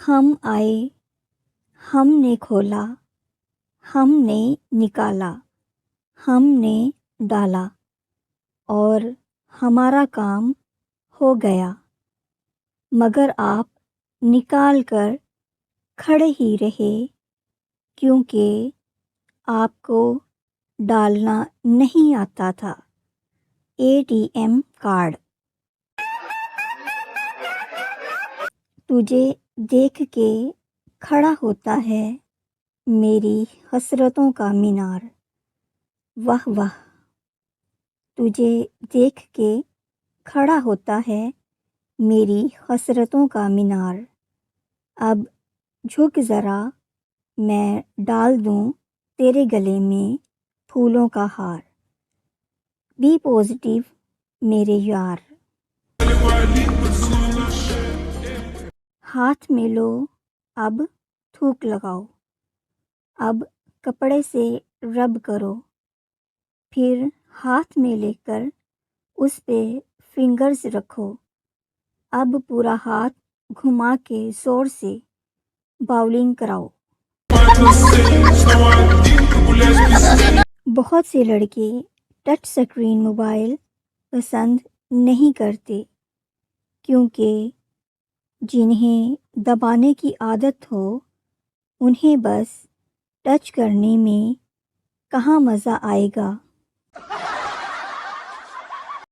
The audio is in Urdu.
ہم آئے، ہم نے کھولا، ہم نے نکالا، ہم نے ڈالا، اور ہمارا کام ہو گیا، مگر آپ نکال کر کھڑے ہی رہے کیونکہ آپ کو ڈالنا نہیں آتا تھا ATM کارڈ۔ تجھے دیکھ کے کھڑا ہوتا ہے میری حسرتوں کا مینار، واہ واہ۔ تجھے دیکھ کے کھڑا ہوتا ہے میری حسرتوں کا مینار، اب جھک ذرا میں ڈال دوں تیرے گلے میں پھولوں کا ہار۔ بی پازیٹیو میرے یار۔ ہاتھ میں لو اب تھوک لگاؤ، اب کپڑے سے رب کرو، پھر ہاتھ میں لے کر اس پہ فنگرز رکھو، اب پورا ہاتھ گھما کے زور سے باؤلنگ کراؤ۔ بہت سے لڑکے ٹچ سکرین موبائل پسند نہیں کرتے کیونکہ جنہیں دبانے کی عادت ہو انہیں بس ٹچ کرنے میں کہاں مزہ آئے گا۔